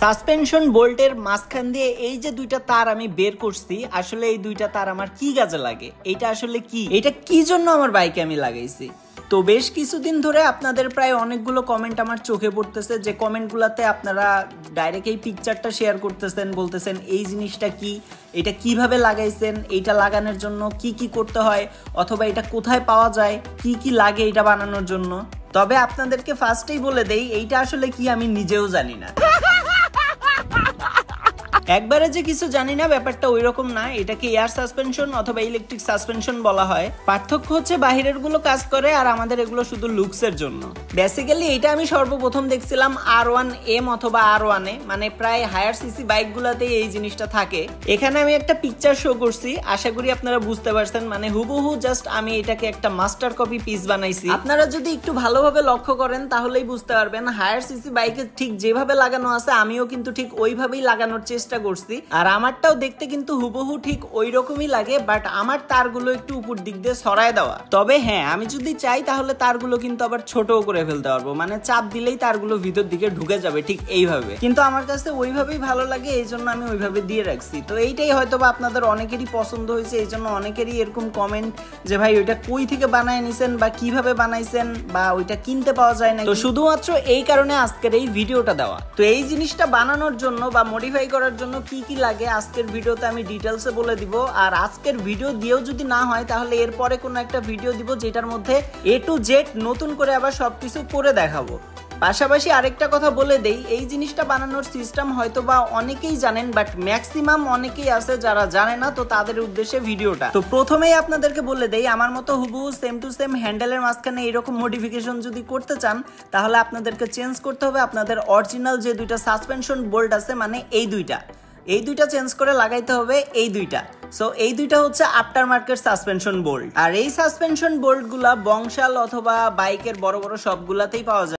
Suspension বোল্টের মাঝখান দিয়ে এই যে দুইটা তার আমি বের করছি, আসলে এই দুইটা তার আমার কি কাজে লাগে, এটা আসলে কি, এটা কি জন্য আমার বাইকে আমি লাগাইছি। তো বেশ কিছুদিন ধরে আপনাদের প্রায় অনেকগুলো কমেন্ট আমার চোখে পড়তেছে, যে কমেন্টগুলোতে আপনারা ডাইরেক্ট এই পিকচারটা শেয়ার করতেছেন, বলতেছেন এই জিনিসটা কি, এটা কিভাবে লাগাইছেন, এইটা লাগানোর জন্য কি কি করতে হয়, অথবা এটা কোথায় পাওয়া যায়, কি কি লাগে এটা বানানোর জন্য। তবে আপনাদেরকে ফার্স্টেই বলে দেই, এইটা আসলে কি আমি নিজেও জানি না। একবারে যে কিছু জানি না ব্যাপারটা ওই রকম না। এটাকে এয়ার সাসপেনশন অথবা ইলেকট্রিক সাসপেনশন বলা হয়। পার্থক্য হচ্ছে বাহিরের গুলো কাজ করে আর আমাদের এগুলো শুধু লুকসের জন্য। বেসিক্যালি এটা আমি সর্বপ্রথম দেখছিলাম R1M অথবা R1 এ, মানে প্রায় হায়ার সিসি বাইক গুলাতেই এই জিনিসটা থাকে। এখানে আমি একটা পিকচার শো করছি, আশা করি আপনারা বুঝতে পারছেন, মানে হুবহু জাস্ট আমি এটাকে একটা মাস্টার কপি পিস বানাইছি। আপনারা যদি একটু ভালোভাবে লক্ষ্য করেন তাহলেই বুঝতে পারবেন হায়ার সিসি বাইকে ঠিক যেভাবে লাগানো আছে আমিও কিন্তু ঠিক ওইভাবেই লাগানোর চেষ্টা করছি। আর আমারটাও দেখতে কিন্তু হুবহু ঠিক ওই রকমই লাগে, বাট আমার তারগুলো একটু উপর দিক দিয়ে সরায় দেওয়া। তবে হ্যাঁ, আমি যদি চাই তাহলে তারগুলো কিন্তু আবার ছোটও করে ফেলতে পারবো, মানে চাপ দিলেই তারগুলো ভিতর দিকে ঢুকে যাবে ঠিক এইভাবে। কিন্তু আমার কাছে ওইভাবেই ভালো লাগে, এই জন্য আমি ওইভাবে দিয়ে রাখছি। তো এইটাই হয়তো বা আপনাদের অনেকেরই পছন্দ হয়েছে, এই জন্য অনেকেরই এরকম কমেন্ট যে ভাই ওইটা কই থেকে বানায় নিছেন বা কিভাবে বানাইছেন বা ওইটা কিনতে পাওয়া যায় না। তো শুধুমাত্র এই কারণে আজকের এই ভিডিওটা দেওয়া। তো এই জিনিসটা বানানোর জন্য বা মডিফাই করার জন্য কি কি লাগে আজকের ভিডিওতে আমি ডিটেইলসে বলে দিব। আর আজকের ভিডিও দিয়েও যদি না হয় তাহলে এরপরে কোনো একটা ভিডিও দিব যেটার মধ্যে A to Z নতুন করে আবার সবকিছু করে দেখাবো। পাশাপাশি আরেকটা কথা বলে দেই, এই জিনিসটা বানানোর সিস্টেম হয়তো বা অনেকেই জানেন, বাট ম্যাক্সিমাম অনেকেই আছে যারা জানে না, তো তাদের উদ্দেশ্যে ভিডিওটা। তো প্রথমেই আপনাদেরকে বলে দেই, আমার মতো হুবহু সেম টু সেম হ্যান্ডেলের মাঝখানে এরকম মডিফিকেশন যদি করতে চান তাহলে আপনাদেরকে চেঞ্জ করতে হবে আপনাদের অরিজিনাল যে দুইটা সাসপেনশন বোল্ট আছে, মানে এই দুইটা চেঞ্জ করে লাগাইতে হবে এই দুইটা। সো এই দুইটা হচ্ছে আফটার মার্কেট সাসপেনশন বোল্ট। আর এই সাসপেনশন বোল্ট গুলা বংশাল অথবা বাইকের বড় বড় সবগুলাতেই পাওয়া যায়।